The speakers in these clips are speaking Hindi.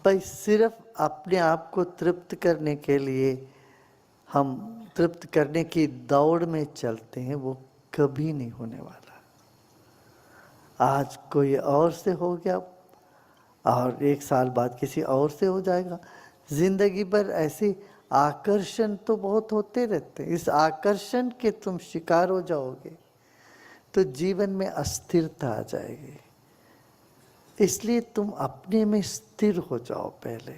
भाई सिर्फ अपने आप को तृप्त करने के लिए हम तृप्त करने की दौड़ में चलते हैं, वो कभी नहीं होने वाला। आज कोई और से हो गया और 1 साल बाद किसी और से हो जाएगा। जिंदगी भर ऐसे आकर्षण तो बहुत होते रहते हैं। इस आकर्षण के तुम शिकार हो जाओगे तो जीवन में अस्थिरता आ जाएगी। इसलिए तुम अपने में स्थिर हो जाओ, पहले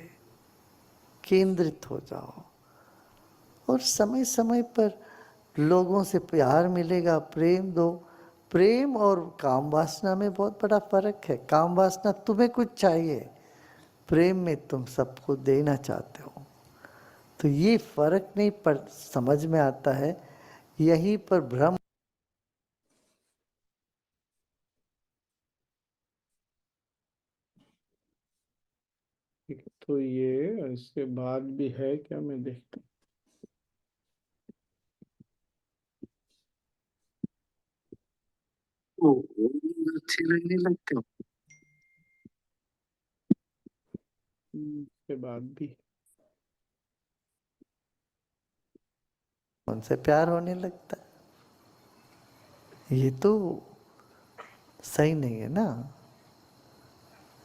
केंद्रित हो जाओ, और समय समय पर लोगों से प्यार मिलेगा, प्रेम दो। प्रेम और काम वासना में बहुत बड़ा फर्क है। काम वासना तुम्हें कुछ चाहिए, प्रेम में तुम सबको देना चाहते हो। तो ये फर्क नहीं पर समझ में आता है, यहीं पर भ्रम। तो ये इसके बाद भी है क्या, मैं देखता हूँ। अच्छी लगने लगते हो। इसके बाद भी उनसे प्यार होने लगता है। ये तो सही नहीं है ना,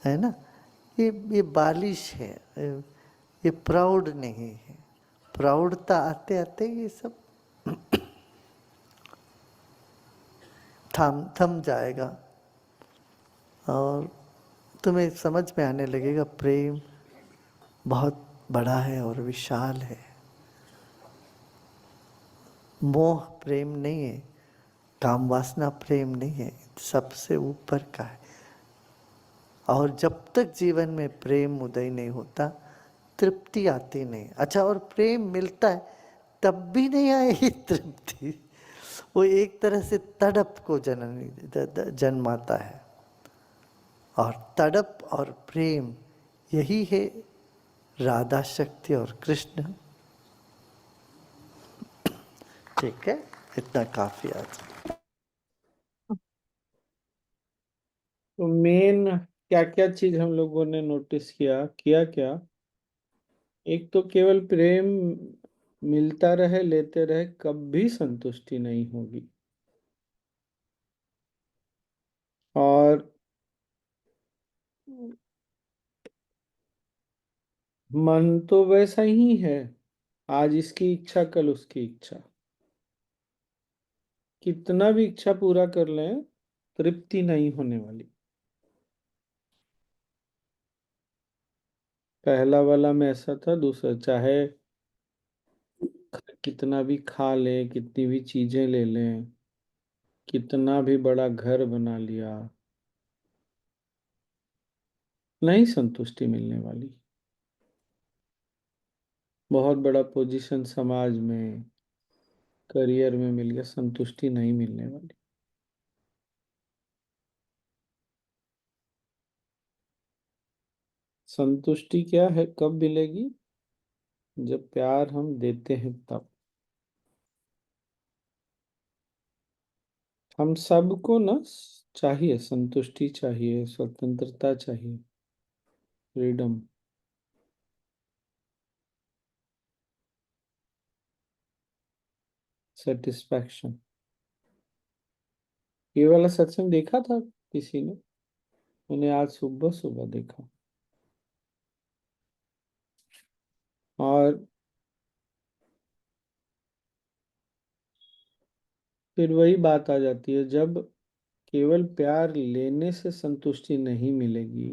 है ना। ये बालिश है, ये प्राउड नहीं है। प्राउडता आते आते ये सब थम जाएगा और तुम्हें समझ में आने लगेगा प्रेम बहुत बड़ा है और विशाल है। मोह प्रेम नहीं है, काम वासना प्रेम नहीं है, सबसे ऊपर का है। और जब तक जीवन में प्रेम उदय नहीं होता, तृप्ति आती नहीं। अच्छा, और प्रेम मिलता है तब भी नहीं आएगी तृप्ति। वो एक तरह से तड़प को जन्माता है, और तड़प और प्रेम यही है राधा शक्ति और कृष्ण। ठीक है, इतना काफी आज। तो मेन क्या क्या चीज हम लोगों ने नोटिस किया किया क्या। एक तो केवल प्रेम मिलता रहे लेते रहे, कभी संतुष्टि नहीं होगी। और मन तो वैसा ही है, आज इसकी इच्छा कल उसकी इच्छा। कितना भी इच्छा पूरा कर लें, तृप्ति नहीं होने वाली। पहला वाला में ऐसा था, दूसरा चाहे कितना भी खा लें, कितनी भी चीजें ले लें, कितना भी बड़ा घर बना लिया, नहीं संतुष्टि मिलने वाली। बहुत बड़ा पोजीशन समाज में, करियर में मिल गया, संतुष्टि नहीं मिलने वाली। संतुष्टि क्या है, कब मिलेगी? जब प्यार हम देते हैं तब। हम सबको ना चाहिए, संतुष्टि चाहिए, स्वतंत्रता चाहिए, फ्रीडम। सेटिस्फैक्शन। ये वाला सत्संग देखा था किसी ने? मैंने आज सुबह सुबह देखा। और फिर वही बात आ जाती है, जब केवल प्यार लेने से संतुष्टि नहीं मिलेगी,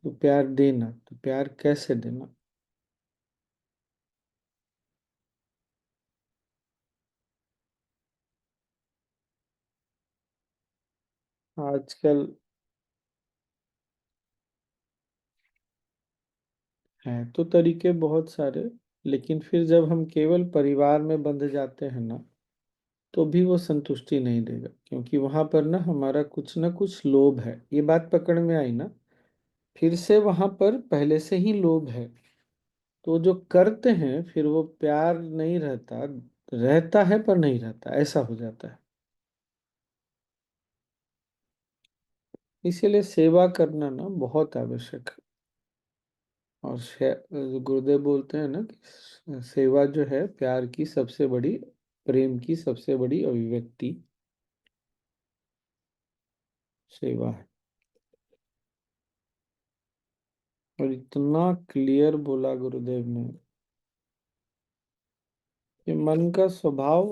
तो प्यार देना, तो प्यार कैसे देना? आजकल है तो तरीके बहुत सारे, लेकिन फिर जब हम केवल परिवार में बंध जाते हैं ना, तो भी वो संतुष्टि नहीं देगा, क्योंकि वहां पर ना कुछ लोभ है। ये बात पकड़ में आई ना? फिर से वहां पर पहले से ही लोभ है। तो जो करते हैं फिर, वो प्यार नहीं रहता, रहता है पर नहीं रहता, ऐसा हो जाता है। इसीलिए सेवा करना ना बहुत आवश्यक है। और गुरुदेव बोलते हैं ना कि सेवा जो है प्यार की सबसे बड़ी, प्रेम की सबसे बड़ी अभिव्यक्ति सेवा है। और इतना क्लियर बोला गुरुदेव ने कि मन का स्वभाव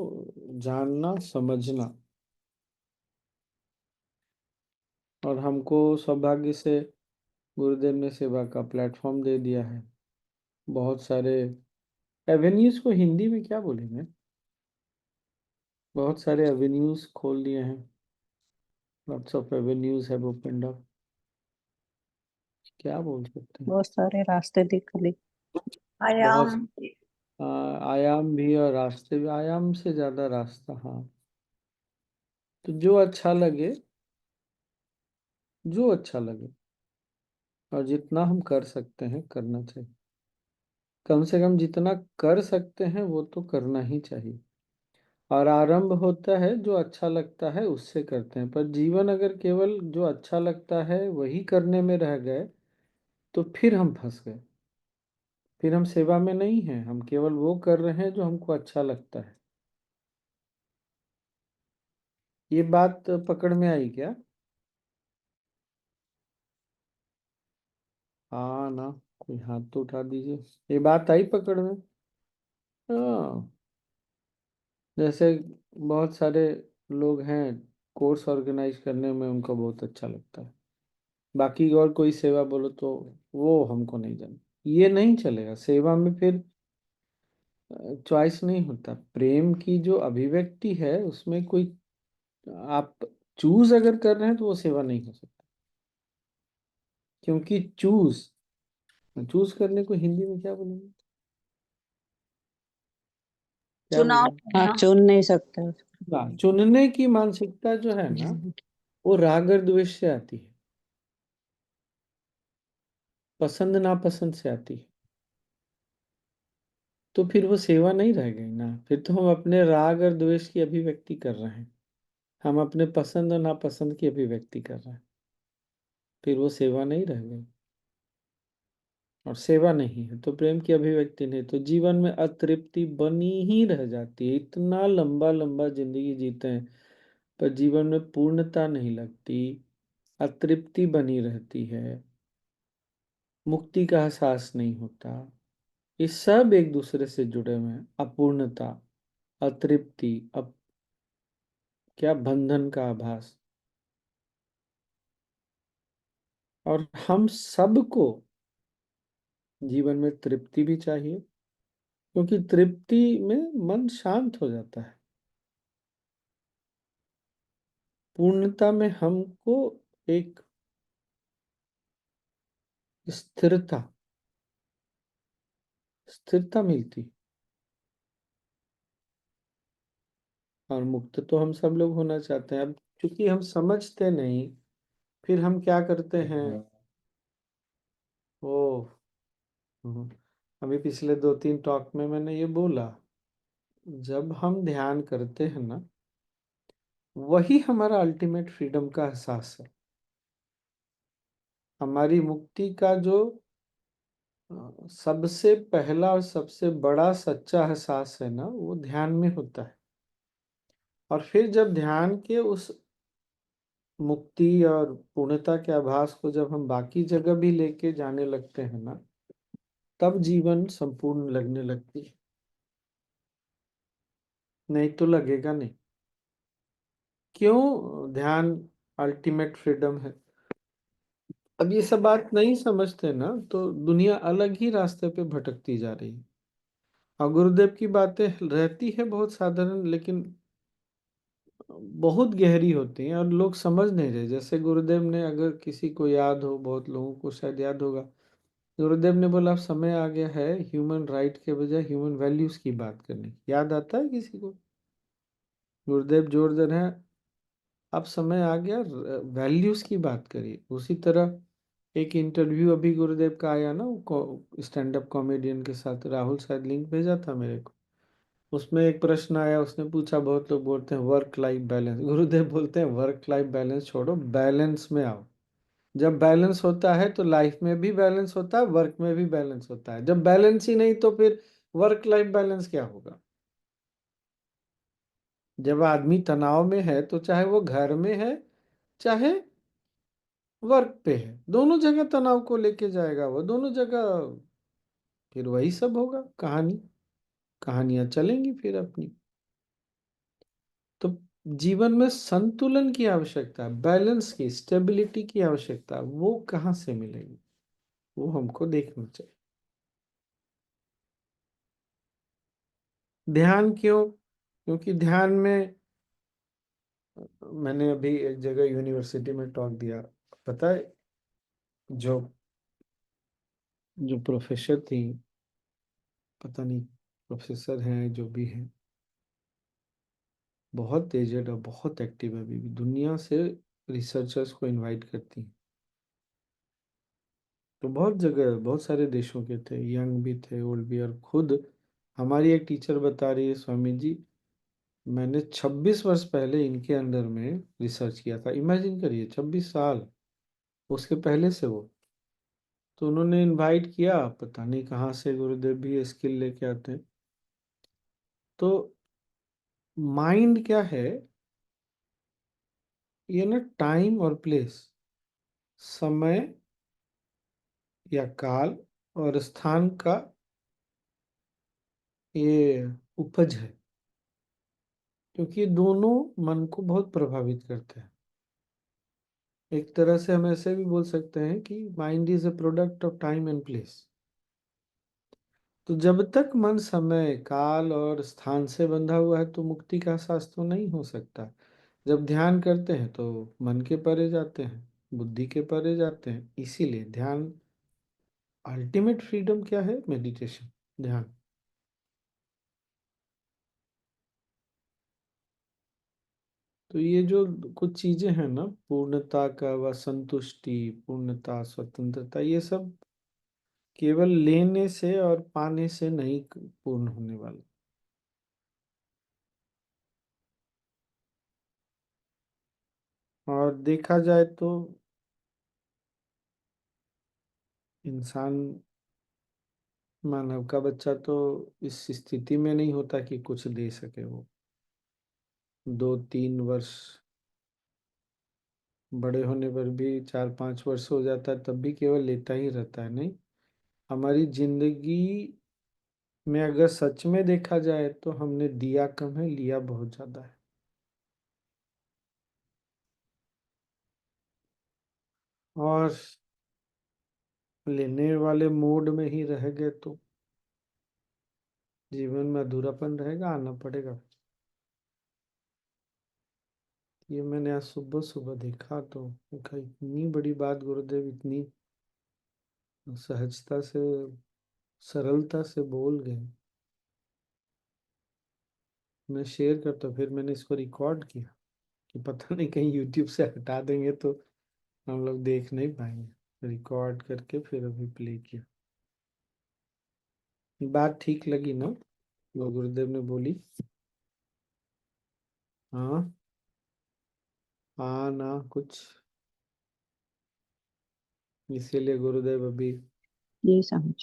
जानना समझना। और हमको सौभाग्य से गुरुदेव ने सेवा का प्लेटफॉर्म दे दिया है। बहुत सारे एवेन्यूज को हिंदी में क्या बोलेंगे, बहुत सारे एवेन्यूज खोल दिए हैं। Lots of avenues have opened up, क्या बोल सकते हैं। बहुत सारे रास्ते दिखले, बहुत आयाम। आयाम भी और रास्ते भी, आयाम से ज्यादा रास्ता, हाँ। तो जो अच्छा लगे, जो अच्छा लगे, और जितना हम कर सकते हैं करना चाहिए। कम से कम जितना कर सकते हैं वो तो करना ही चाहिए। और आरंभ होता है जो अच्छा लगता है उससे करते हैं, पर जीवन अगर केवल जो अच्छा लगता है वही करने में रह गए तो फिर हम फंस गए। फिर हम सेवा में नहीं हैं, हम केवल वो कर रहे हैं जो हमको अच्छा लगता है। ये बात पकड़ में आई क्या? हाँ ना, कोई हाथ तो उठा दीजिए। ये बात आई पकड़ में? हाँ। जैसे बहुत सारे लोग हैं, कोर्स ऑर्गेनाइज करने में उनको बहुत अच्छा लगता है, बाकी और कोई सेवा बोलो तो वो हमको नहीं जाना। ये नहीं चलेगा सेवा में, फिर चॉइस नहीं होता। प्रेम की जो अभिव्यक्ति है उसमें कोई, आप चूज अगर कर रहे हैं तो वो सेवा नहीं हो सकता। क्योंकि चूज, चूज करने को हिंदी में क्या बोलेंगे, क्या चुनाव बोलेंगे? हाँ, चुन नहीं सकते। हाँ, चुनने की मानसिकता जो है ना, वो राग और द्वेष से आती है, पसंद नापसंद से आती है। तो फिर वो सेवा नहीं रह गई ना, फिर तो हम अपने राग और द्वेष की अभिव्यक्ति कर रहे हैं, हम अपने पसंद और नापसंद की अभिव्यक्ति कर रहे हैं। फिर वो सेवा नहीं रह गई। और सेवा नहीं है तो प्रेम की अभिव्यक्ति नहीं, तो जीवन में अतृप्ति बनी ही रह जाती है। इतना लंबा लंबा जिंदगी जीते हैं पर जीवन में पूर्णता नहीं लगती, अतृप्ति बनी रहती है, मुक्ति का एहसास नहीं होता। ये सब एक दूसरे से जुड़े हुए हैं, अपूर्णता, अतृप्ति, क्या बंधन का आभास। और हम सबको जीवन में तृप्ति भी चाहिए, क्योंकि तृप्ति में मन शांत हो जाता है। पूर्णता में हमको एक स्थिरता, स्थिरता मिलती। और मुक्त तो हम सब लोग होना चाहते हैं। अब क्योंकि हम समझते नहीं, फिर हम क्या करते हैं। ओ, हम्म, अभी पिछले 2-3 टॉक में मैंने ये बोला, जब हम ध्यान करते हैं ना, वही हमारा अल्टीमेट फ्रीडम का एहसास है। हमारी मुक्ति का जो सबसे पहला और सबसे बड़ा सच्चा एहसास है ना, वो ध्यान में होता है। और फिर जब ध्यान के उस मुक्ति और पूर्णता के आभास को जब हम बाकी जगह भी लेके जाने लगते हैं ना, तब जीवन संपूर्ण लगने लगती है। नहीं तो लगेगा नहीं। क्यों ध्यान अल्टीमेट फ्रीडम है? अब ये सब बात नहीं समझते ना तो दुनिया अलग ही रास्ते पे भटकती जा रही है। और गुरुदेव की बातें रहती है बहुत साधारण, लेकिन बहुत गहरी होती हैं और लोग समझ नहीं रहे। जैसे गुरुदेव ने, अगर किसी को याद हो, बहुत लोगों को शायद याद होगा, गुरुदेव ने बोला अब समय आ गया है ह्यूमन राइट के बजाय ह्यूमन वैल्यूज की बात करने की। याद आता है किसी को? गुरुदेव जोर दे रहे हैं अब समय आ गया वैल्यूज की बात करिए। उसी तरह एक इंटरव्यू अभी गुरुदेव का आया ना, स्टैंड अप कॉमेडियन के साथ, राहुल शायद लिंक भेजा था मेरे को। उसमें एक प्रश्न आया, उसने पूछा, बहुत लोग बोलते हैं वर्क लाइफ बैलेंस, गुरुदेव बोलते हैं वर्क लाइफ बैलेंस छोड़ो, बैलेंस में आओ। जब बैलेंस होता है तो लाइफ में भी बैलेंस होता है, वर्क में भी बैलेंस होता है। जब बैलेंस ही नहीं तो फिर वर्क लाइफ बैलेंस क्या होगा? जब आदमी तनाव में है तो चाहे वो घर में है चाहे वर्क पे है, दोनों जगह तनाव को लेके जाएगा वो, दोनों जगह फिर वही सब होगा। कहानियां चलेंगी फिर अपनी। तो जीवन में संतुलन की आवश्यकता, बैलेंस की, स्टेबिलिटी की आवश्यकता, वो कहाँ से मिलेगी? वो हमको देखना चाहिए। ध्यान क्यों? क्योंकि ध्यान में, मैंने अभी एक जगह यूनिवर्सिटी में टॉक दिया, पता है, जो जो प्रोफेसर थी, पता नहीं प्रोफेसर हैं जो भी हैं, बहुत एजेड और बहुत एक्टिव है, अभी भी दुनिया से रिसर्चर्स को इनवाइट करती हैं। तो बहुत जगह, बहुत सारे देशों के थे, यंग भी थे, ओल्ड भी। और खुद हमारी एक टीचर बता रही है, स्वामी जी, मैंने 26 वर्ष पहले इनके अंडर में रिसर्च किया था। इमेजिन करिए, 26 साल उसके पहले से वो। तो उन्होंने इनवाइट किया, पता नहीं कहाँ से गुरुदेव भी ये स्किल लेके आते हैं। तो माइंड क्या है, ये ना टाइम और प्लेस, समय या काल और स्थान का ये उपज है। क्योंकि ये दोनों मन को बहुत प्रभावित करते हैं। एक तरह से हम ऐसे भी बोल सकते हैं कि mind is a product of time and place. तो जब तक मन समय काल और स्थान से बंधा हुआ है तो मुक्ति का एहसास तो नहीं हो सकता। जब ध्यान करते हैं तो मन के परे जाते हैं, बुद्धि के परे जाते हैं। इसीलिए ध्यान, अल्टीमेट फ्रीडम क्या है? मेडिटेशन, ध्यान। तो ये जो कुछ चीजें हैं ना, पूर्णता का व संतुष्टि, पूर्णता, स्वतंत्रता, ये सब केवल लेने से और पाने से नहीं पूर्ण होने वाला। और देखा जाए तो इंसान, मानव का बच्चा तो इस स्थिति में नहीं होता कि कुछ दे सके वो। 2-3 वर्ष बड़े होने पर भी, 4-5 वर्ष हो जाता है तब भी केवल लेता ही रहता है। नहीं, हमारी जिंदगी में अगर सच में देखा जाए तो हमने दिया कम है, लिया बहुत ज्यादा है। और लेने वाले मोड में ही रह गए तो जीवन में अधूरापन रहेगा, आना पड़ेगा। ये मैंने आज सुबह सुबह देखा तो देखा, इतनी बड़ी बात गुरुदेव इतनी सहजता से, सरलता से बोल गए। मैं शेयर करता, फिर मैंने इसको रिकॉर्ड किया कि पता नहीं कहीं यूट्यूब से हटा देंगे तो हम लोग देख नहीं पाएंगे। रिकॉर्ड करके फिर अभी प्ले किया। बात ठीक लगी ना वो गुरुदेव ने बोली? हाँ, हाँ ना कुछ। इसीलिए गुरुदेव अभी ये समझ।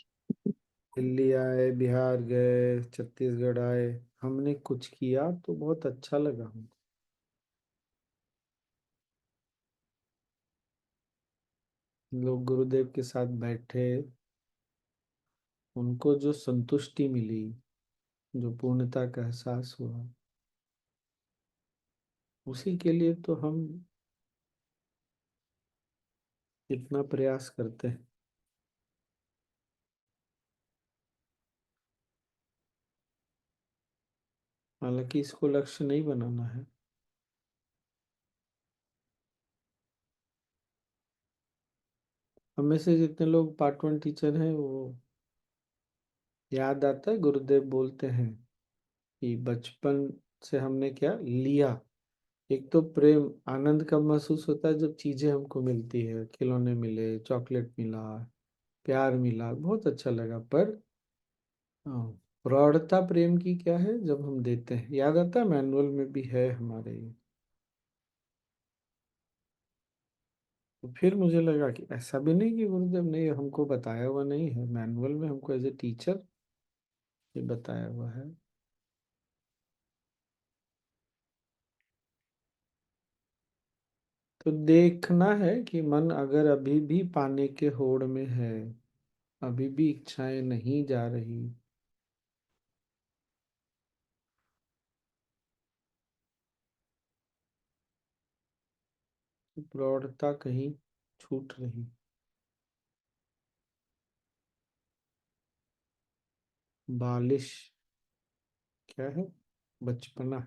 दिल्ली आए, बिहार गए, छत्तीसगढ़ आए। हमने कुछ किया तो बहुत अच्छा लगा हमको। लोग गुरुदेव के साथ बैठे, उनको जो संतुष्टि मिली, जो पूर्णता का एहसास हुआ, उसी के लिए तो हम इतना प्रयास करते हैं। हालांकि इसको लक्ष्य नहीं बनाना है। हमें से जितने लोग पार्ट 1 टीचर हैं, वो याद आता है गुरुदेव बोलते हैं कि बचपन से हमने क्या लिया। एक तो प्रेम, आनंद कब महसूस होता है? जब चीजें हमको मिलती है, खिलौने मिले, चॉकलेट मिला, प्यार मिला, बहुत अच्छा लगा। पर हाँ, प्रौढ़ता प्रेम की क्या है? जब हम देते हैं। याद आता है, मैनुअल में भी है हमारे ये। तो फिर मुझे लगा कि ऐसा भी नहीं कि गुरुदेव ने ये हमको बताया हुआ नहीं है, मैनुअल में हमको एज ए टीचर ये बताया हुआ है। तो देखना है कि मन अगर अभी भी पाने के होड़ में है, अभी भी इच्छाएं नहीं जा रही, तो प्रौढ़ता कहीं छूट रही। बालिश क्या है? बचपना।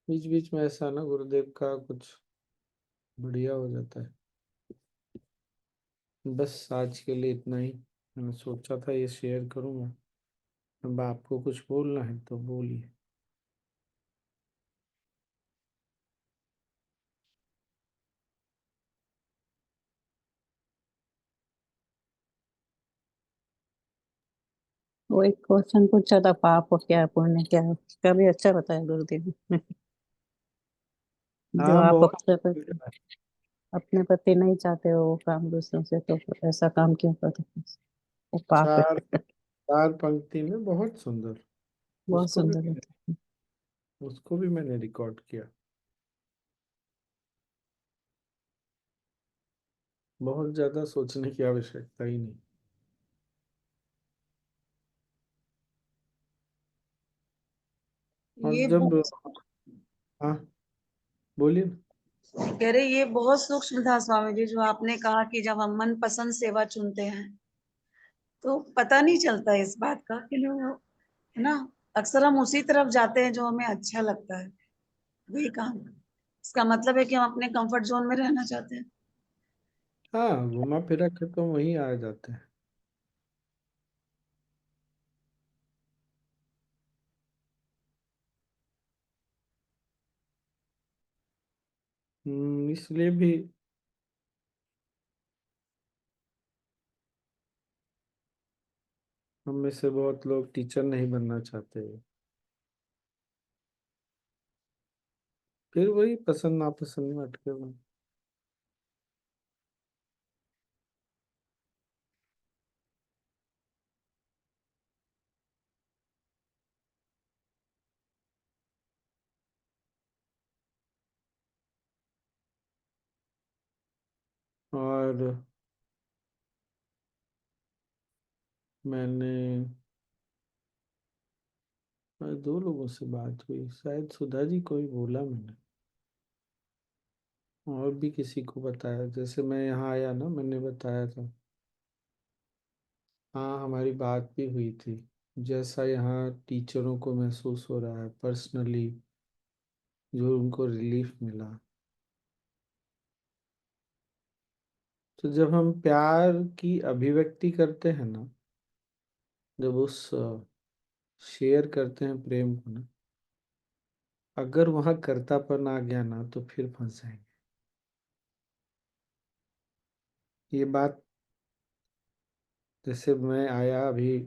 बीच बीच में ऐसा ना गुरुदेव का कुछ बढ़िया हो जाता है। बस आज के लिए इतना ही। मैंने सोचा था ये शेयर करूंगा। अब आपको कुछ बोलना है तो बोलिए। वो एक क्वेश्चन पूछा था, पाप क्या है पुण्य क्या है, उसका भी अच्छा बताया गुरुदेव ने। जो हाँ, आप बहुत। अपने पति नहीं चाहते हो वो काम दूसरों से, तो ऐसा काम क्यों करते हो? वो पाप चार है। चार पंक्ति में बहुत सुंदर। बहुत उसको भी सुंदर होता है। उसको भी मैंने रिकॉर्ड किया। बहुत ज्यादा सोचने की आवश्यकता ही नहीं। और ये जब बहुत हाँ, बोलिए ना। कह रहे ये बहुत सूक्ष्म था स्वामी जी, जो आपने कहा कि जब हम मन पसंद सेवा चुनते हैं तो पता नहीं चलता इस बात का कि लोग, है ना, अक्सर हम उसी तरफ जाते हैं जो हमें अच्छा लगता है, वही काम। इसका मतलब है कि हम अपने कंफर्ट जोन में रहना चाहते हैं। हाँ, घुमा फिरा के तो वहीं आ जाते हैं। इसलिए भी हम में से बहुत लोग टीचर नहीं बनना चाहते। फिर वही पसंद नापसंद में अटके हुए। और मैंने आज दो लोगों से बात हुई, शायद सुधा जी को ही बोला मैंने, और भी किसी को बताया। जैसे मैं यहाँ आया ना, मैंने बताया था। हाँ, हमारी बात भी हुई थी। जैसा यहाँ टीचरों को महसूस हो रहा है पर्सनली, जो उनको रिलीफ मिला। तो जब हम प्यार की अभिव्यक्ति करते हैं ना, जब उस शेयर करते हैं प्रेम को ना, अगर वहां कर्तापन आ गया ना तो फिर फंस जाएंगे। ये बात, जैसे मैं आया अभी,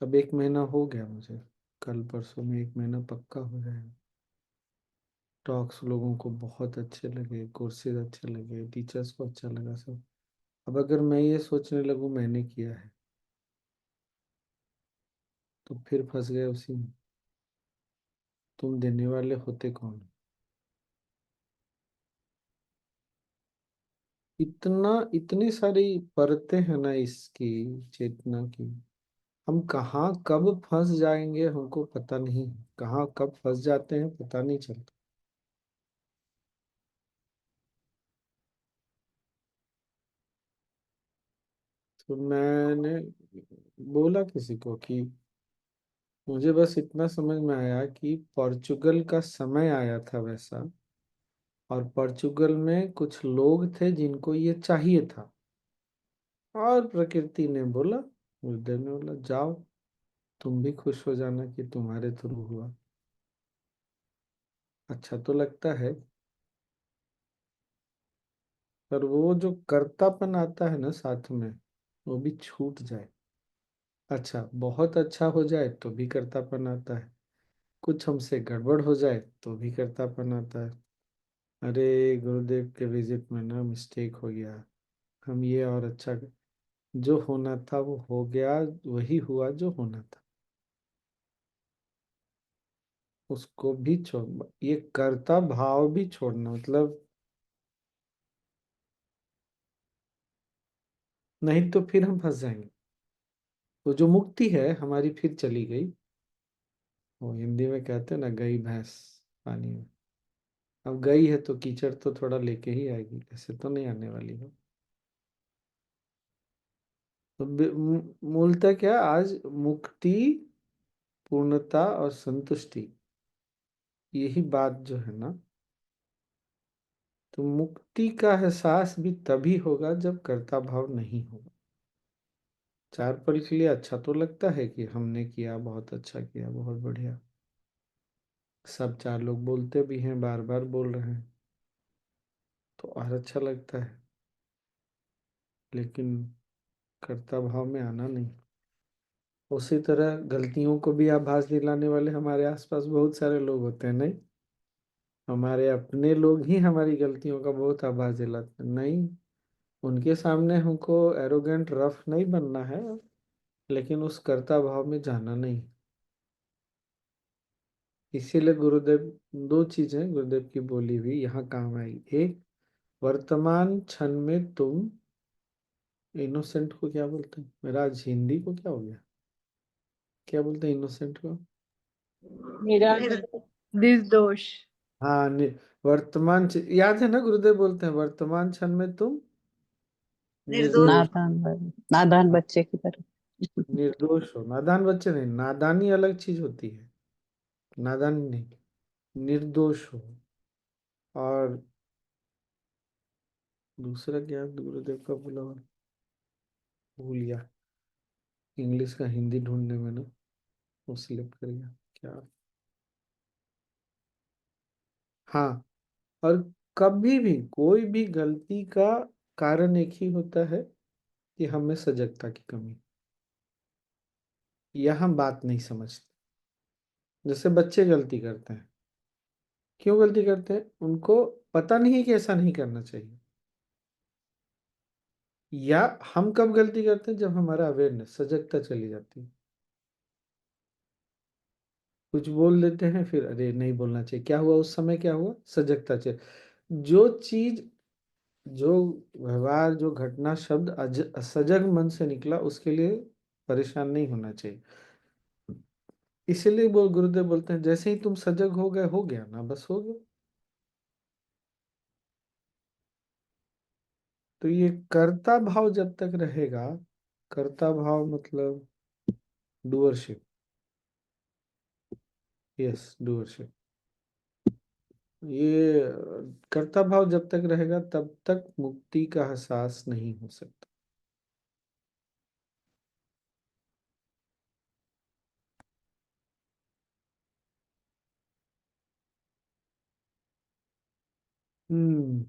अब 1 महीना हो गया मुझे। कल परसों में 1 महीना पक्का हो जाएगा। टॉक्स लोगों को बहुत अच्छे लगे, कोर्सेज अच्छे लगे, टीचर्स को अच्छा लगा सब। अब अगर मैं ये सोचने लगूं मैंने किया है, तो फिर फंस गए उसी में। तुम देने वाले होते कौन? इतना, इतनी सारी परतें हैं ना इसकी, चेतना की। हम कहाँ कब फंस जाएंगे हमको पता नहीं। कहाँ कब फंस जाते हैं पता नहीं चलता। तो मैंने बोला किसी को कि मुझे बस इतना समझ में आया कि पोर्चुगल का समय आया था वैसा, और पोर्चुगल में कुछ लोग थे जिनको ये चाहिए था, और प्रकृति ने बोला, गुरुदेव ने बोला, जाओ तुम भी खुश हो जाना कि तुम्हारे थ्रू हुआ। अच्छा तो लगता है, पर वो जो कर्तापन आता है ना साथ में, वो भी छूट जाए। अच्छा, बहुत अच्छा हो जाए तो भी कर्तापन आता है। कुछ हमसे गड़बड़ हो जाए तो भी कर्तापन आता है। अरे गुरुदेव के विजिट में ना मिस्टेक हो गया, हम ये और अच्छा जो होना था वो हो गया, वही हुआ जो होना था, उसको भी छोड़, ये कर्ता भाव भी छोड़ना, मतलब नहीं तो फिर हम फंस जाएंगे। तो जो मुक्ति है हमारी फिर चली गई, वो हिंदी में कहते हैं ना, गई भैंस पानी में। अब गई है तो कीचड़ तो थोड़ा लेके ही आएगी, ऐसे तो नहीं आने वाली हो। तो मूलतः क्या आज मुक्ति, पूर्णता और संतुष्टि, यही बात जो है ना, तो मुक्ति का एहसास भी तभी होगा जब कर्ता भाव नहीं होगा। चार पल के लिए अच्छा तो लगता है कि हमने किया, बहुत अच्छा किया, बहुत बढ़िया, सब चार लोग बोलते भी हैं, बार बार बोल रहे हैं, तो और अच्छा लगता है, लेकिन कर्ता भाव में आना नहीं। उसी तरह गलतियों को भी आभास दिलाने वाले हमारे आसपास बहुत सारे लोग होते हैं, नहीं? हमारे अपने लोग ही हमारी गलतियों का बहुत आभास दिलाते हैं, नहीं? उनके सामने हमको एरोगेंट रफ नहीं बनना है, लेकिन उस कर्ता भाव में जाना नहीं। इसीलिए गुरुदेव, दो चीजें गुरुदेव की बोली हुई यहाँ काम आई। एक, वर्तमान क्षण में तुम, इनोसेंट को क्या बोलते हैं, मेरा आज हिंदी को क्या हो गया, क्या बोलते हैं इनोसेंट को? मेरा निर्दोष। हाँ, याद है ना, गुरुदेव बोलते हैं वर्तमान क्षण में तुम निर्दोष। निर्दोष, नादान बच्चे की तरह। निर्दोष हो। नादान बच्चे नहीं, नादानी अलग चीज होती है, नादानी नहीं, निर्दोष हो। और दूसरा क्या गुरुदेव का बोला हुआ, भूल गया, इंग्लिश का हिंदी ढूंढने में ना वो स्लिप कर गया क्या। हाँ, और कभी भी कोई भी गलती का कारण एक ही होता है कि हमें सजगता की कमी, या हम बात नहीं समझते। जैसे बच्चे गलती करते हैं, क्यों गलती करते हैं, उनको पता नहीं है कि ऐसा नहीं करना चाहिए। या हम कब गलती करते हैं, जब हमारा अवेयरनेस, सजगता चली जाती है, कुछ बोल देते हैं, फिर अरे नहीं बोलना चाहिए, क्या हुआ उस समय, क्या हुआ, सजगता चल, जो चीज, जो व्यवहार, जो घटना, शब्द सजग मन से निकला, उसके लिए परेशान नहीं होना चाहिए। इसीलिए गुरुदेव बोलते हैं जैसे ही तुम सजग हो गए, हो गया ना, बस हो गया। तो ये कर्ता भाव जब तक रहेगा, कर्ता भाव मतलब डूअरशिप, यस डूअरशिप, ये कर्ता भाव जब तक रहेगा तब तक मुक्ति का एहसास नहीं हो सकता। हम्म।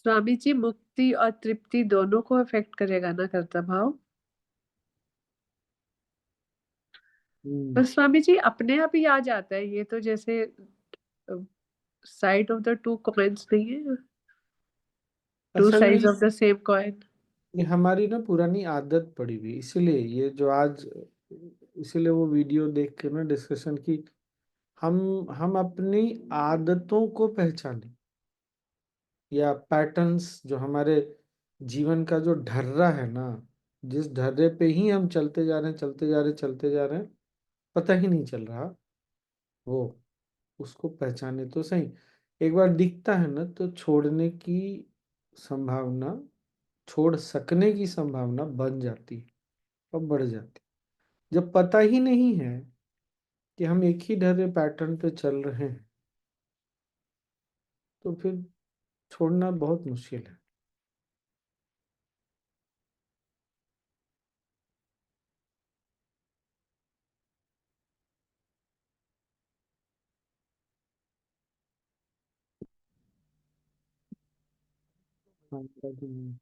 स्वामी जी, मुक्ति और तृप्ति दोनों को अफेक्ट करेगा ना कर्ता भाव? हम्म। पर स्वामी जी अपने आप ही आ जाता है, ये तो जैसे side of the two coins नहीं है, टू असल में sides of the same coin. ये हमारी ना पुरानी आदत पड़ी हुई, इसीलिए ये जो आज, इसीलिए वो वीडियो देख के ना डिस्कशन की, हम अपनी आदतों को पहचाने, या पैटर्न्स जो हमारे जीवन का जो ढर्रा है ना, जिस ढर्रे पे ही हम चलते जा रहे हैं, चलते जा रहे हैं, चलते जा रहे हैं, पता ही नहीं चल रहा, वो, उसको पहचाने तो सही। एक बार दिखता है ना तो छोड़ने की संभावना, छोड़ सकने की संभावना बन जाती है और बढ़ जाती है। जब पता ही नहीं है कि हम एक ही ढर्रे पैटर्न पे चल रहे हैं, तो फिर छोड़ना बहुत मुश्किल है। हाँ, दादी नहीं।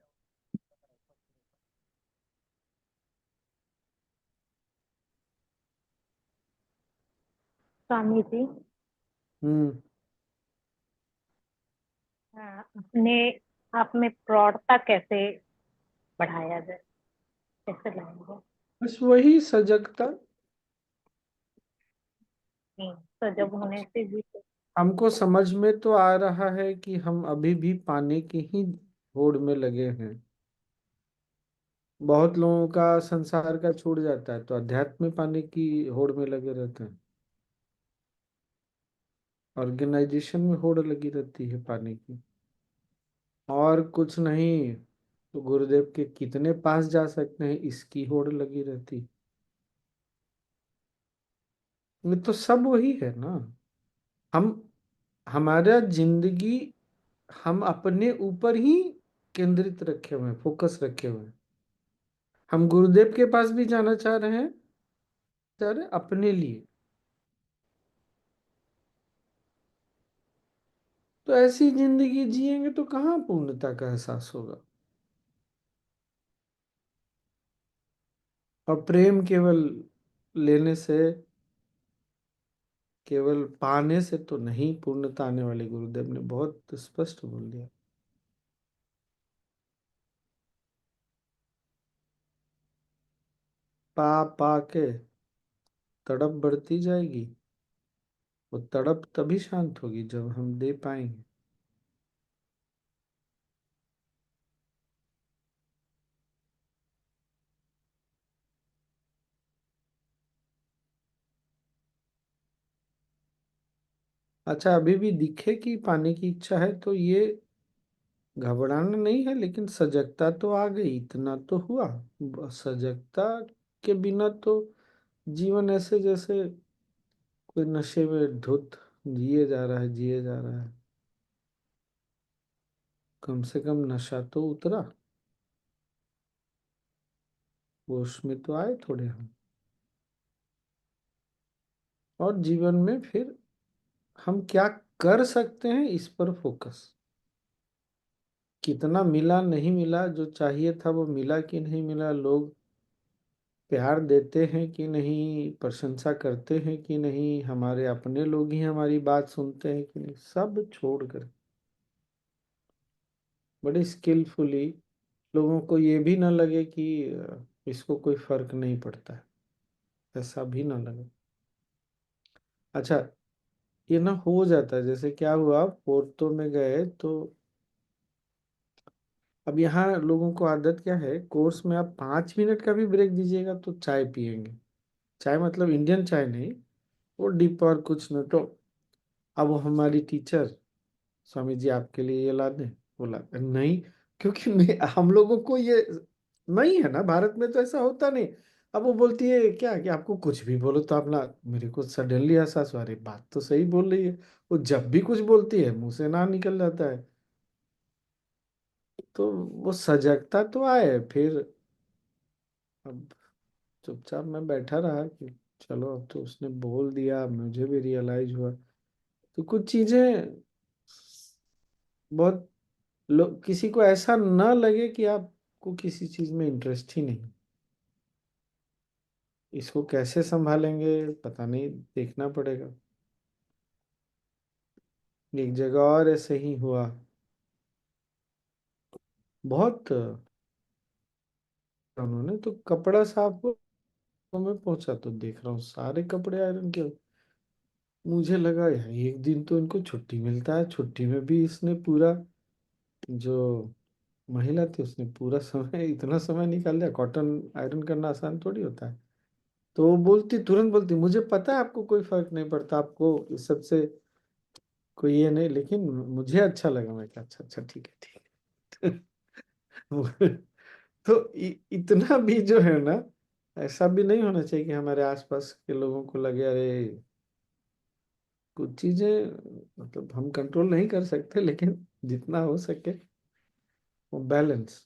स्वामी जी, हम्म अपने आप में प्रौढ़ता कैसे बढ़ाया जाए, कैसे लाएंगे? बस वही सजगता। नहीं, सजग होने से भी तो हमको समझ में तो आ रहा है कि हम अभी भी पाने की ही होड़ में लगे हैं। बहुत लोगों का संसार का छूट जाता है तो अध्यात्म में पाने की होड़ में लगे रहते हैं। ऑर्गेनाइजेशन में होड़ लगी रहती है पाने की, और कुछ नहीं। तो गुरुदेव के कितने पास जा सकते हैं, इसकी होड़ लगी रहती। ये तो सब वही है ना। हम हमारा जिंदगी हम अपने ऊपर ही केंद्रित रखे हुए हैं, फोकस रखे हुए हैं। हम गुरुदेव के पास भी जाना चाह रहे हैं, चाह रहे अपने लिए। तो ऐसी जिंदगी जिएंगे तो कहाँ पूर्णता का एहसास होगा। और प्रेम केवल लेने से, केवल पाने से तो नहीं पूर्णता आने वाली, गुरुदेव ने बहुत स्पष्ट बोल दिया। पा पा के तड़प बढ़ती जाएगी। वो तड़प तभी शांत होगी जब हम दे पाएंगे। अच्छा, अभी भी दिखे कि पाने की इच्छा है तो ये घबराना नहीं है, लेकिन सजगता तो आ गई, इतना तो हुआ। सजगता के बिना तो जीवन ऐसे जैसे कोई नशे में धुत जिए जा रहा है, जिए जा रहा है। कम से कम नशा तो उतरा, होश में तो आए थोड़े हम। और जीवन में फिर हम क्या कर सकते हैं इस पर फोकस। कितना मिला नहीं मिला, जो चाहिए था वो मिला कि नहीं मिला, लोग प्यार देते हैं कि नहीं, प्रशंसा करते हैं कि नहीं, हमारे अपने लोग ही हमारी बात सुनते हैं कि नहीं, सब छोड़कर बड़े स्किलफुली लोगों को ये भी ना लगे कि इसको कोई फर्क नहीं पड़ता है, ऐसा भी ना लगे। अच्छा, ये ना हो जाता है। जैसे क्या हुआ, पोर्तो में गए तो अब यहाँ लोगों को आदत क्या है, कोर्स में आप 5 मिनट का भी ब्रेक दीजिएगा तो चाय पियेंगे। चाय मतलब इंडियन चाय नहीं, वो डिप और कुछ न। तो अब वो हमारी टीचर, स्वामी जी आपके लिए ये ला दें, वो ला दें नहीं, क्योंकि हम लोगों को ये नहीं है ना, भारत में तो ऐसा होता नहीं। अब वो बोलती है क्या कि आपको कुछ भी बोलो तो अपना, मेरे को सडनली एहसास हुआ, अरे बात तो सही बोल रही है। वो जब भी कुछ बोलती है मुंह से ना निकल जाता है। तो वो सजगता तो आए फिर। अब चुपचाप मैं बैठा रहा कि चलो, अब तो उसने बोल दिया, मुझे भी रियलाइज हुआ। तो कुछ चीजें बहुत किसी को ऐसा ना लगे कि आपको किसी चीज में इंटरेस्ट ही नहीं। इसको कैसे संभालेंगे पता नहीं, देखना पड़ेगा। एक जगह और ऐसे ही हुआ। बहुत उन्होंने तो कपड़ा साफ हुआ, तो मैं पहुंचा तो देख रहा हूँ सारे कपड़े आयरन के। मुझे लगा यार एक दिन तो इनको छुट्टी मिलता है, छुट्टी में भी इसने पूरा, जो महिला थी उसने पूरा समय, इतना समय निकाल दिया। कॉटन आयरन करना आसान थोड़ी होता है। तो वो बोलती, तुरंत बोलती, मुझे पता है आपको कोई फर्क नहीं पड़ता, आपको इस सबसे कोई ये नहीं, लेकिन मुझे अच्छा लगा। मैं कहा अच्छा अच्छा ठीक है ठीक है। तो इतना भी जो है ना, ऐसा भी नहीं होना चाहिए कि हमारे आसपास के लोगों को लगे अरे, कुछ चीजें मतलब हम कंट्रोल नहीं कर सकते, लेकिन जितना हो सके वो बैलेंस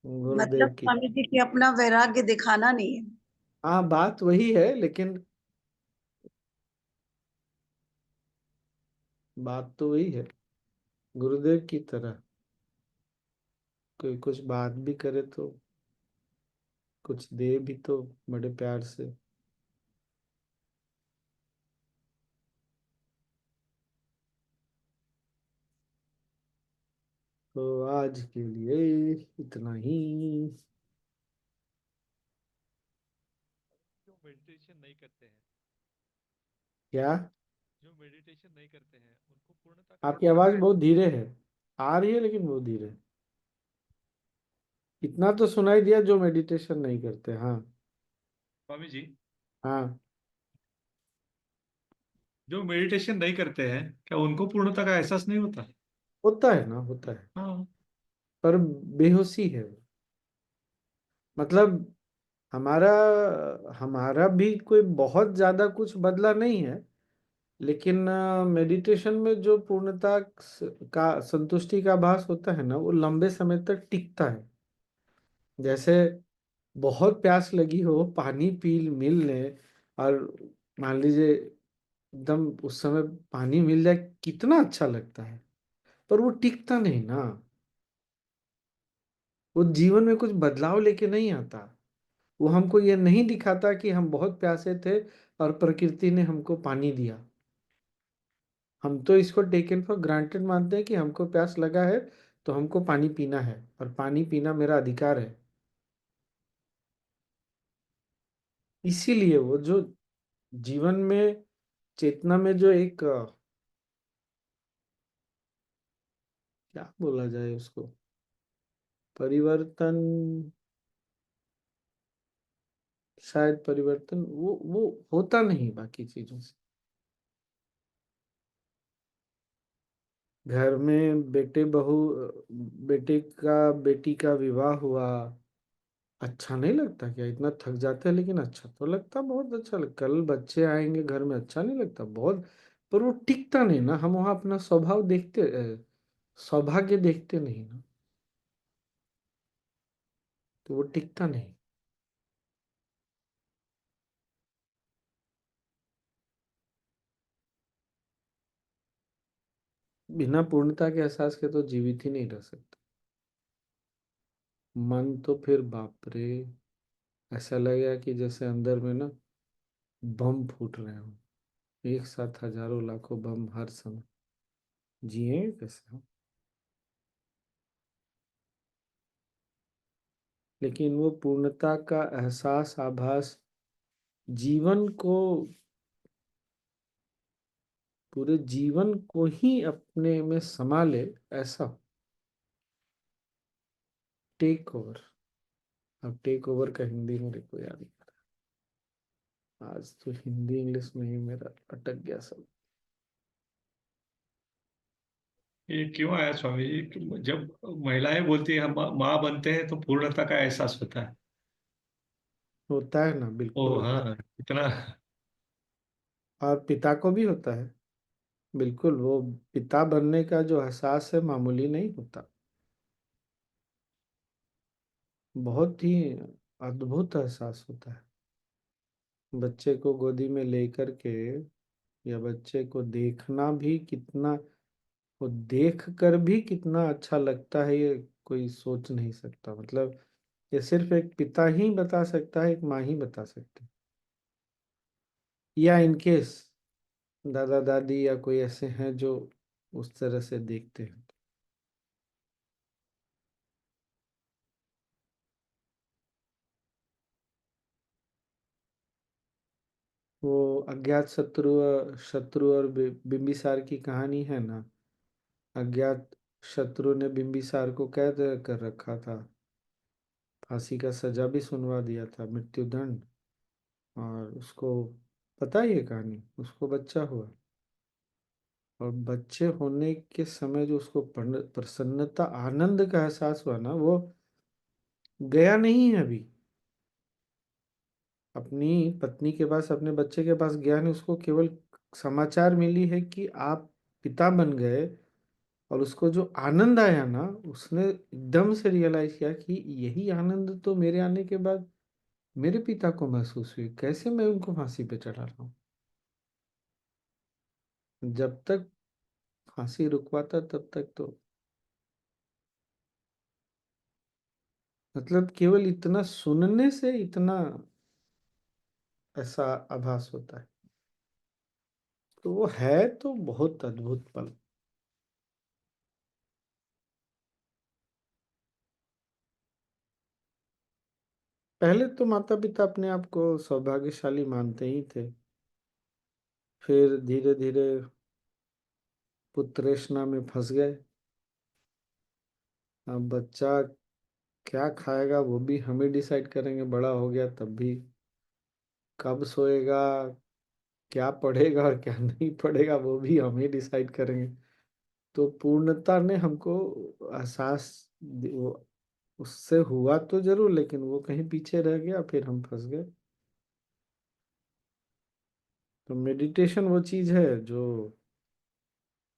मतलब गुरुदेव की। स्वामी जी की अपना वैराग्य दिखाना नहीं है। हाँ, बात वही है, लेकिन बात तो वही है। गुरुदेव की तरह कोई कुछ बात भी करे तो कुछ दे भी तो बड़े प्यार से। तो आज के लिए इतना ही। जो मेडिटेशन नहीं करते हैं, क्या? जो मेडिटेशन नहीं करते हैं उनको पूर्णता का आपकी आवाज बहुत धीरे है, आ रही है लेकिन बहुत धीरे। इतना तो सुनाई दिया, जो मेडिटेशन नहीं करते। हाँ। स्वामी जी, हाँ, जो मेडिटेशन नहीं करते हैं क्या उनको पूर्णता का एहसास नहीं होता? होता है ना, होता है, हाँ। पर बेहोशी है वो। मतलब हमारा हमारा भी कोई बहुत ज्यादा कुछ बदला नहीं है, लेकिन मेडिटेशन में जो पूर्णता का, संतुष्टि का भास होता है ना, वो लंबे समय तक टिकता है। जैसे बहुत प्यास लगी हो, पानी पी मिल ले, और मान लीजिए एकदम उस समय पानी मिल जाए, कितना अच्छा लगता है। पर वो टिकता नहीं ना, वो जीवन में कुछ बदलाव लेके नहीं आता। वो हमको ये नहीं दिखाता कि हम बहुत प्यासे थे और प्रकृति ने हमको पानी दिया। हम तो इसको टेकन फॉर ग्रांटेड मानते हैं कि हमको प्यास लगा है तो हमको पानी पीना है, और पानी पीना मेरा अधिकार है। इसीलिए वो जो जीवन में, चेतना में जो एक क्या बोला जाए उसको, परिवर्तन, शायद परिवर्तन वो होता नहीं बाकी चीजों से। घर में बेटे बहू, बेटे का बेटी का विवाह हुआ, अच्छा नहीं लगता क्या? इतना थक जाते हैं लेकिन अच्छा तो लगता, बहुत अच्छा लगता। कल बच्चे आएंगे घर में, अच्छा नहीं लगता बहुत? पर वो टिकता नहीं ना, हम वहां अपना स्वभाव देखते, सौभाग्य देखते नहीं ना, तो वो टिकता नहीं। बिना पूर्णता के एहसास के तो जीवित ही नहीं रह सकते। मन तो फिर बाप रे, ऐसा लगेगा कि जैसे अंदर में ना बम फूट रहे हो, एक साथ हजारों लाखों बम हर समय। जिए कैसे हम? लेकिन वो पूर्णता का एहसास, आभास जीवन को, पूरे जीवन को ही अपने में समा ले, ऐसा टेक ओवर। अब टेक ओवर का हिंदी मेरे को याद नहीं। आज तो हिंदी इंग्लिश में ही मेरा अटक गया सब। ये क्यों आया स्वामी जी? जब महिलाएं बोलती है हम माँ बनते हैं तो पूर्णता का एहसास होता है। होता है ना, ओ बिल्कुल होता हाँ, इतना। है। और पिता को भी होता है, बिल्कुल। वो पिता बनने का जो एहसास है, मामूली नहीं होता, बहुत ही अद्भुत एहसास होता है। बच्चे को गोदी में लेकर के, या बच्चे को देखना भी कितना, वो देख कर भी कितना अच्छा लगता है, ये कोई सोच नहीं सकता। मतलब ये सिर्फ एक पिता ही बता सकता है, एक माँ ही बता सकती है, या इनकेस दादा दादी या कोई ऐसे हैं जो उस तरह से देखते हैं। वो अज्ञात शत्रु, शत्रु और बिंबिसार की कहानी है ना। अज्ञात शत्रु ने बिंबिसार को कैद कर रखा था, फांसी का सजा भी सुनवा दिया था, मृत्युदंड। और उसको पता ही है कहानी, उसको बच्चा हुआ, और बच्चे होने के समय जो उसको प्रसन्नता, आनंद का एहसास हुआ ना, वो गया नहीं है अभी। अपनी पत्नी के पास, अपने बच्चे के पास गया नहीं, उसको केवल समाचार मिली है कि आप पिता बन गए। और उसको जो आनंद आया ना, उसने एकदम से रियलाइज किया कि यही आनंद तो मेरे आने के बाद मेरे पिता को महसूस हुई, कैसे मैं उनको फांसी पे चढ़ा रहा हूँ। जब तक खांसी रुकवाता तब तक तो मतलब केवल इतना सुनने से इतना ऐसा आभास होता है, तो वो है तो बहुत अद्भुत पल। पहले तो माता पिता अपने आप को सौभाग्यशाली मानते ही थे, फिर धीरे धीरे पुत्रेष्णा में फंस गए। अब बच्चा क्या खाएगा वो भी हम ही डिसाइड करेंगे, बड़ा हो गया तब भी। कब सोएगा, क्या पढ़ेगा और क्या नहीं पढ़ेगा वो भी हम ही डिसाइड करेंगे। तो पूर्णता ने हमको एहसास वो उससे हुआ तो जरूर, लेकिन वो कहीं पीछे रह गया, फिर हम फंस गए। तो मेडिटेशन वो चीज है जो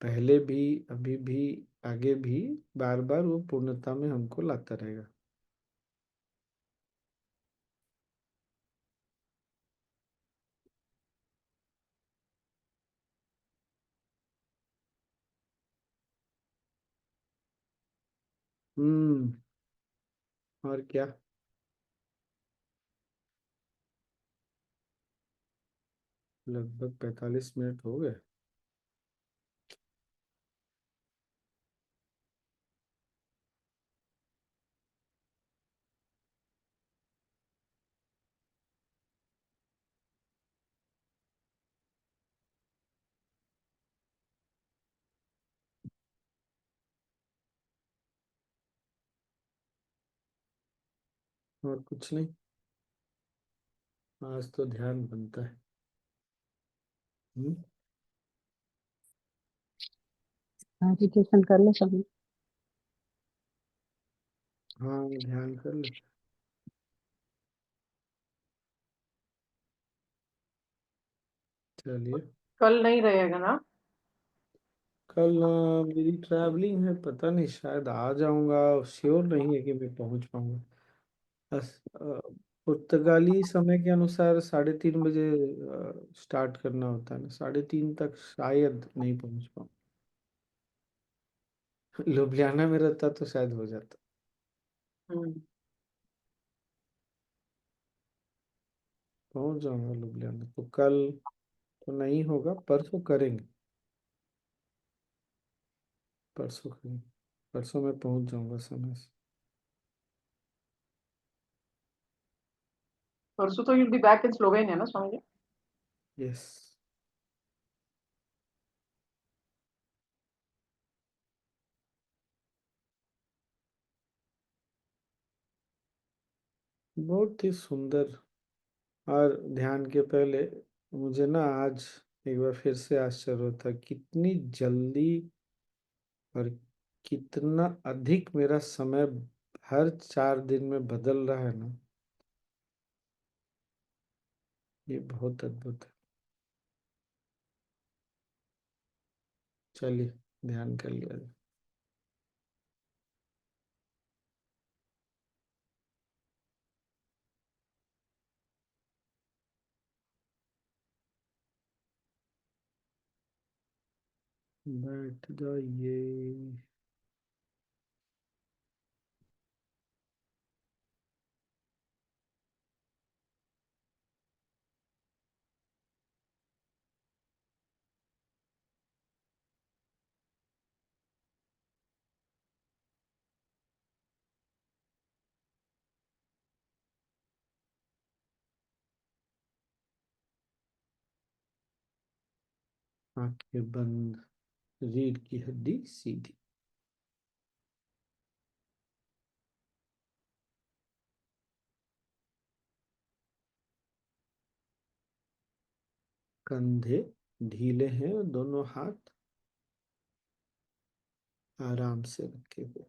पहले भी, अभी भी, आगे भी बार बार वो पूर्णता में हमको लाता रहेगा। हम्म। और क्या। लगभग 45 मिनट हो गए। और कुछ नहीं, आज तो ध्यान बनता है। हम्म। मेडिटेशन कर लो सब। हाँ ध्यान कर ले। चलिए। कल नहीं रहेगा ना? कल मेरी ट्रैवलिंग है, पता नहीं शायद आ जाऊंगा, श्योर नहीं है कि मैं पहुंच पाऊंगा। बस पुर्तगाली समय के अनुसार 3:30 बजे स्टार्ट करना होता है ना, 3:30 तक शायद नहीं पहुंच पाऊँ। लुधियाना में रहता तो शायद हो जाता। हम्म। पहुंच जाऊंगा लुधियाना, तो कल तो नहीं होगा, परसों करेंगे। परसों करेंगे, परसों मैं पहुंच जाऊंगा समय से। परसों तो you'll be back in Slovenia ना स्वामी जी? यस। बहुत ही सुंदर। और ध्यान के पहले मुझे ना आज एक बार फिर से आश्चर्य होता कितनी जल्दी और कितना अधिक मेरा समय हर 4 दिन में बदल रहा है ना, ये बहुत अद्भुत है। चलिए ध्यान कर लिया जाए। बैठ जाइए। आंखें बंद, रीढ़ की हड्डी सीधी। कंधे ढीले हैं और दोनों हाथ आराम से रखे हुए।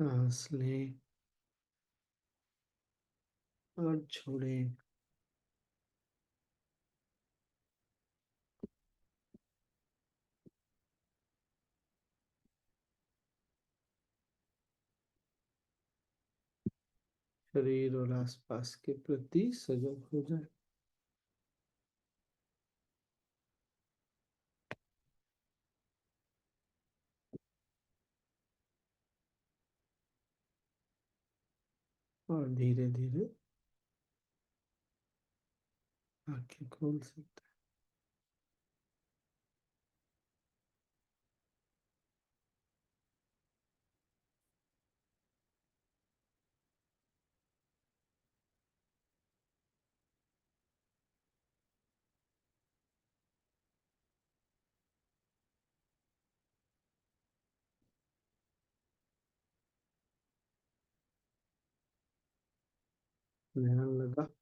सांस लें और छोड़ें। शरीर और आसपास के प्रति सजग हो जाए। और धीरे धीरे आंखें खोल सकते हैं। ध्यान लगा।